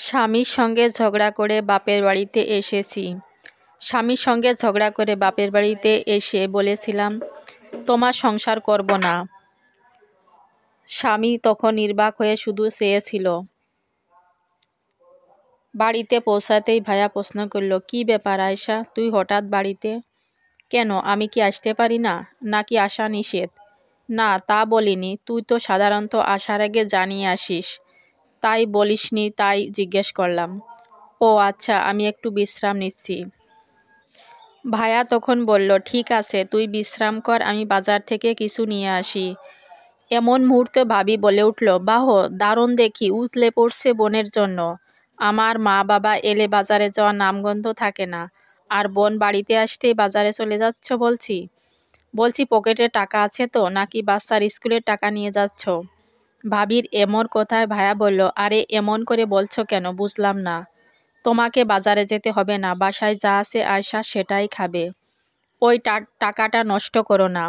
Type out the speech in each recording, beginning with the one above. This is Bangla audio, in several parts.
স্বামীর সঙ্গে ঝগড়া করে বাপের বাড়িতে এসেছি। স্বামীর সঙ্গে ঝগড়া করে বাপের বাড়িতে এসে বলেছিলাম, তোমার সংসার করব না। স্বামী তখন নির্বাক হয়ে শুধু চেয়েছিল। বাড়িতে পৌঁছাতেই ভাইয়া প্রশ্ন করল, কি ব্যাপার আয়শা, তুই হঠাৎ বাড়িতে? কেন, আমি কি আসতে পারি না, নাকি আসা নিষেধ? না, তা বলিনি, তুই তো সাধারণত আসার আগে জানিয়ে আসিস। তাই বলিসনি, তাই জিজ্ঞেস করলাম। ও আচ্ছা, আমি একটু বিশ্রাম নিচ্ছি। ভাইয়া তখন বলল, ঠিক আছে, তুই বিশ্রাম কর, আমি বাজার থেকে কিছু নিয়ে আসি। এমন মুহূর্তে ভাবি বলে উঠল, বাহ, দারুণ দেখি, উতলে পড়ছে বোনের জন্য। আমার মা বাবা এলে বাজারে যাওয়ার নামগন্ধ থাকে না, আর বোন বাড়িতে আসতেই বাজারে চলে যাচ্ছ বলছি পকেটে টাকা আছে তো, নাকি বাচ্চার স্কুলের টাকা নিয়ে যাচ্ছ? ভাবির এমন কথায় ভাইয়া বলল, আরে এমন করে বলছো কেন, বুঝলাম না। তোমাকে বাজারে যেতে হবে না, বাসায় যা আছে আয়শা সেটাই খাবে। ওই টাকাটা নষ্ট করো না।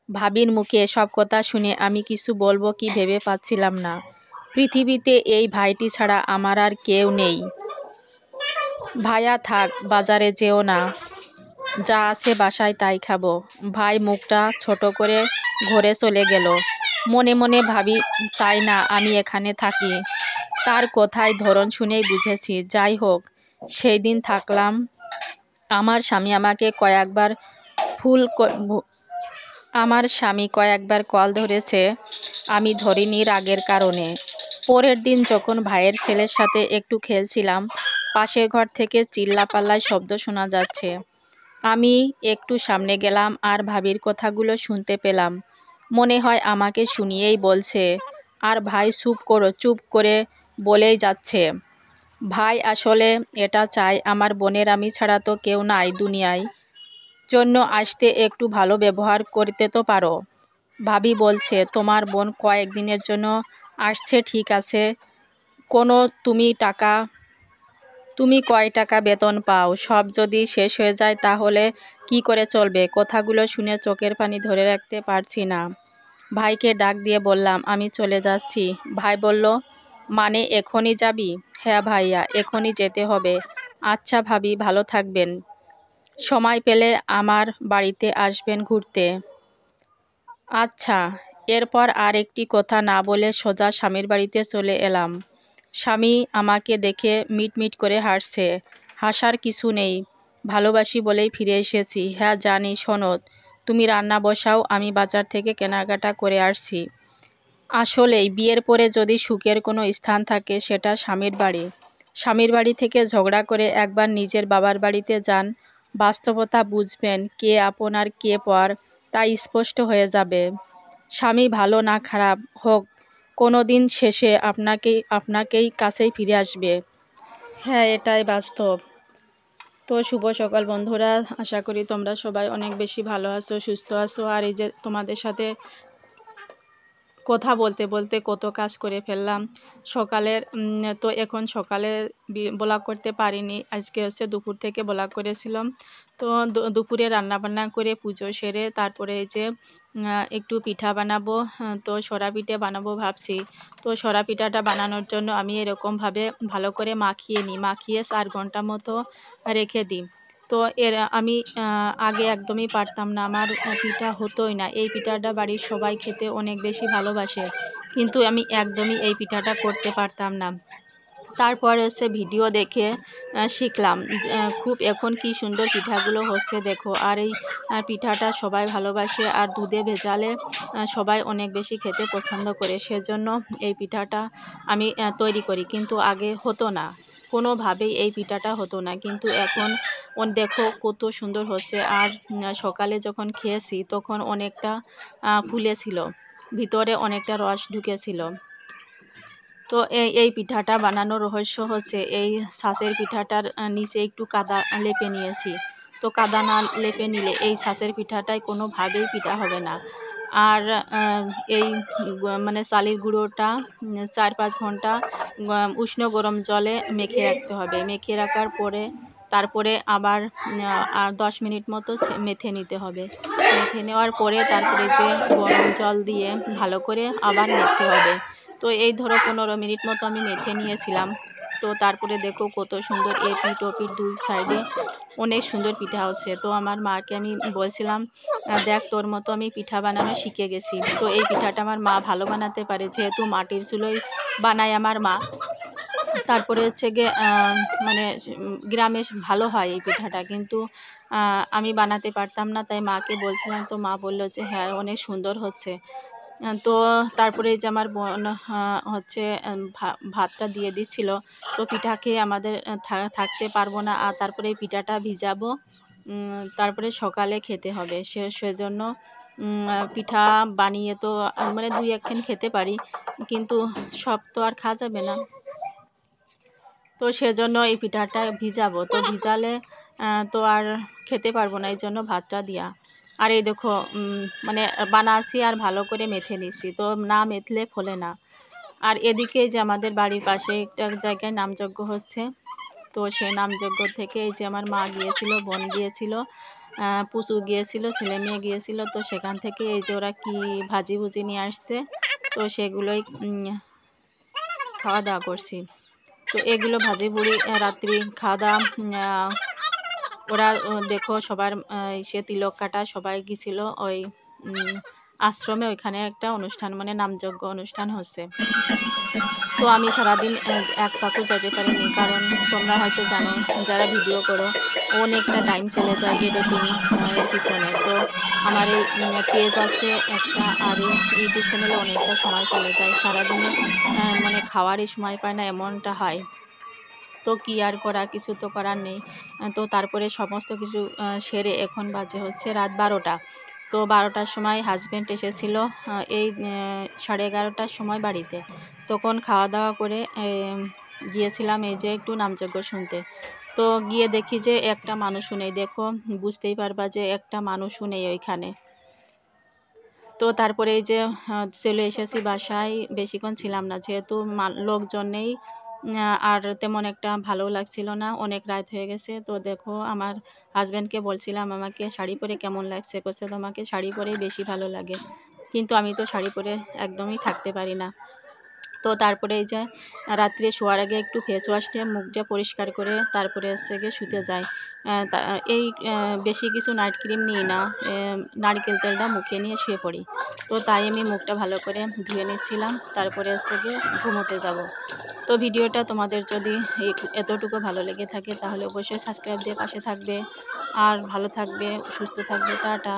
ভাবির মুখে এসব কথা শুনে আমি কিছু বলবো কি ভেবে পাচ্ছিলাম না। পৃথিবীতে এই ভাইটি ছাড়া আমার আর কেউ নেই। ভাইয়া থাক, বাজারে যেও না, যা আছে বাসায় তাই খাবো। ভাই মুখটা ছোট করে ঘরে চলে গেল। মনে মনে ভাবি, চাই না আমি এখানে থাকি। তার কথায় ধরন শুনেই বুঝেছি। যাই হোক, সেই দিন থাকলাম। আমার স্বামী আমাকে কয়েকবার কল ধরেছে, আমি ধরিনি রাগের কারণে। পরের দিন যখন ভাইয়ের ছেলের সাথে একটু খেলছিলাম, পাশের ঘর থেকে চিল্লাপাল্লায় শব্দ শোনা যাচ্ছে। আমি একটু সামনে গেলাম আর ভাবির কথাগুলো শুনতে পেলাম। মনে হয় আমাকে শুনিয়েই বলছে। আর ভাই চুপ করে বলেই যাচ্ছে। ভাই আসলে এটা চায়, আমার বোনের আমি ছাড়া তো কেউ নাই দুনিয়ায়, জন্য আসতে একটু ভালো ব্যবহার করতে তো পারো। ভাবি বলছে, তোমার বোন কয়েকদিনের জন্য আসছে ঠিক আছে, কোনো তুমি কয় টাকা বেতন পাও, সব যদি শেষ হয়ে যায় তাহলে কি করে চলবে? কথাগুলো শুনে চোখের পানি ধরে রাখতে পারছি না। ভাইকে ডাক দিয়ে বললাম, আমি চলে যাচ্ছি। ভাই বলল, মানে এখনই যাবি? হ্যাঁ ভাইয়া, এখনই যেতে হবে। আচ্ছা ভাবি, ভালো থাকবেন। সময় পেলে আমার বাড়িতে আসবেন ঘুরতে। আচ্ছা। এরপর আর একটি কথা না বলে সোজা স্বামীর বাড়িতে চলে এলাম। স্বামী আমাকে দেখে মিটমিট করে হাসছে। হাসার কিছু নেই, ভালোবাসি বলেই ফিরে এসেছি। হ্যাঁ জানি, সনদ, তুমি রান্না বসাও, আমি বাজার থেকে কেনাকাটা করে আসছি। আসলেই বিয়ের পরে যদি সুখের কোনো স্থান থাকে সেটা স্বামীর বাড়ি। স্বামীর বাড়ি থেকে ঝগড়া করে একবার নিজের বাবার বাড়িতে যান, বাস্তবতা বুঝবেন, কে আপন আর কে পর তা স্পষ্ট হয়ে যাবে। স্বামী ভালো না খারাপ হোক, কোনো দিন শেষে আপনাকেই কাছেই ফিরে আসবে। হ্যাঁ, এটাই বাস্তব। তো শুভ সকাল বন্ধুরা, আশা করি তোমরা সবাই অনেক বেশি ভালো আছো, সুস্থ আছো। আর এই যে তোমাদের সাথে কথা বলতে বলতে কত কাজ করে ফেললাম সকালের। তো এখন সকালে ব্লগ করতে পারিনি, আজকে হচ্ছে দুপুর থেকে ব্লগ করেছিলাম। তো দুপুরে রান্না বান্না করে পুজো সেরে তারপরে এই যে একটু পিঠা বানাবো, তো সরা পিঠা বানাবো ভাবছি। তো সরা পিঠাটা বানানোর জন্য আমি এরকমভাবে ভালো করে মাখিয়ে 4 ঘন্টা মতো রেখে দিই। তো আমি আগে একদমই পারতাম না, আমার পিঠা হতোই না। এই পিঠাটা বাড়ির সবাই খেতে অনেক বেশি ভালোবাসে, কিন্তু আমি একদমই এই পিঠাটা করতে পারতাম না। তারপর হচ্ছে ভিডিও দেখে শিখলাম। খুব এখন কি সুন্দর পিঠাগুলো হচ্ছে দেখো। আর এই পিঠাটা সবাই ভালোবাসে, আর দুধে ভেজালে সবাই অনেক বেশি খেতে পছন্দ করে, সেজন্য এই পিঠাটা আমি তৈরি করি। কিন্তু আগে হতো না, কোনোভাবেই এই পিঠাটা হতো না, কিন্তু এখন দেখো কত সুন্দর হচ্ছে। আর সকালে যখন খেয়েছি তখন অনেকটা ফুলেছিল, ভিতরে অনেকটা রস ঢুকেছিল। তো এই পিঠাটা বানানোর রহস্য হচ্ছে, এই ছাঁচের পিঠাটার নিচে একটু কাদা লেপে নিয়েছি। তো কাদা না লেপে নিলে এই ছাঁচের পিঠাটাই কোনোভাবেই পিঠা হবে না। আর মানে চালের গুঁড়োটা 4-5 ঘন্টা উষ্ণ গরম জলে মেখে রাখতে হবে। মেখে রাখার পরে তারপরে আবার 10 মিনিট মতো মেখে নিতে হবে। মেখে নেওয়ার পরে তারপরে যে গরম জল দিয়ে ভালো করে আবার মেখতে হবে। তো এই ধরো 15 মিনিট মতো আমি মেখে নিয়েছিলাম। তো তারপরে দেখো কত সুন্দর এপিঠ ওপিঠ দুই সাইডে অনেক সুন্দর পিঠা হচ্ছে। তো আমার মাকে আমি বলছিলাম, দেখ তোর মতো আমি পিঠা বানানো শিখে গেছি। তো এই পিঠাটা আমার মা ভালো বানাতে পারে, যেহেতু মাটির চুলোয় বানায় আমার মা। তারপরে হচ্ছে গিয়ে মানে গ্রামে ভালো হয় এই পিঠাটা, কিন্তু আমি বানাতে পারতাম না, তাই মাকে বলছিলাম। তো মা বলল যে হ্যাঁ অনেক সুন্দর হচ্ছে। তো তারপরে এই যে আমার বোন হচ্ছে ভাতটা দিয়ে দিচ্ছিল। তো পিঠা খেয়ে আমাদের থাকতে পারবো না, আর তারপরে এই পিঠাটা ভিজাবো, তারপরে সকালে খেতে হবে। সেজন্য পিঠা বানিয়ে তো মানে 2-1 খেতে পারি, কিন্তু সব তো আর খাওয়া যাবে না। তো সেজন্য এই পিঠাটা ভিজাবো, তো ভিজালে তো আর খেতে পারবো না, এই জন্য ভাতটা দিয়া। আর এই দেখো মানে বানাচ্ছি আর ভালো করে মেখে নিচ্ছি, তো না মেথলে ফোলে না। আর এদিকে যে আমাদের বাড়ির পাশে একটা জায়গায় নামযজ্ঞ হচ্ছে, তো সেই নামযজ্ঞ থেকে এই যে আমার মা গিয়েছিল, বোন গিয়েছিল, পুচু গিয়েছিল, ছেলে মেয়ে গিয়েছিল। তো সেখান থেকে এই যে ওরা কি ভাজি ভুজি নিয়ে আসছে, তো সেগুলোই খাওয়া দাওয়া করছি। তো এগুলো ভাজি বুড়ি রাত্রি খাওয়া দাওয়া। ওরা দেখো সবার সে তিলক কাটা সবাই গেছিলো ওই আশ্রমে, ওইখানে একটা অনুষ্ঠান মানে নামযজ্ঞ অনুষ্ঠান হচ্ছে। তো আমি সারাদিন এক পাকও যেতে পারিনি, কারণ তোমরা হয়তো জানো যারা ভিডিও করো অনেকটা টাইম চলে যায় এডিটিং এর পিছনে। তো আমার এই পেজ আছে একটা, আর ইউটিউব চ্যানেলে অনেকটা সময় চলে যায়, সারাদিনে মানে খাওয়ারই সময় পায় না, এমনটা হয়। তো কি আর করা, কিছু তো করার নেই। তো তারপরে সমস্ত কিছু সেরে এখন বাজে হচ্ছে রাত 12টা। তো 12টার সময় হাজব্যান্ড এসেছিল এই 11:30টার সময় বাড়িতে। তখন খাওয়া দাওয়া করে গিয়েছিলাম এই যে একটু নামযজ্ঞ শুনতে। তো গিয়ে দেখি যে একটা মানুষও নেই, দেখো বুঝতেই পারবা যে একটা মানুষও নেই ওইখানে। তো তারপরে এই যে চলে এসেছি বাসায়, বেশিক্ষণ ছিলাম না, যেহেতু লোকজন নেই, আর তেমন একটা ভালো লাগছিল না, অনেক রাত হয়ে গেছে। তো দেখো আমার হাজব্যান্ডকে বলছিলাম আমাকে শাড়ি পরে কেমন লাগছে, বলছে তোমাকে শাড়ি পরেই বেশি ভালো লাগে, কিন্তু আমি তো শাড়ি পরে একদমই থাকতে পারি না। তো তারপরে এই যে রাত্রে শোয়ার আগে একটু ফেস ওয়াশ দিয়ে মুখটা পরিষ্কার করে তারপরে হচ্ছে গিয়ে শুতে যাই। এই বেশি কিছু নাইট ক্রিম নিই না, নারকেল তেলটা মুখে নিয়ে শুয়ে পড়ি। তো তাই আমি মুখটা ভালো করে ধুয়ে নিচ্ছিলাম, তারপরে হচ্ছে গিয়ে ঘুমোতে যাব। তো ভিডিওটা তোমাদের যদি এতটুকু ভালো লেগে থাকে তাহলে অবশ্যই সাবস্ক্রাইব দিয়ে পাশে থাকবে, আর ভালো থাকবে, সুস্থ থাকবে। টাটা।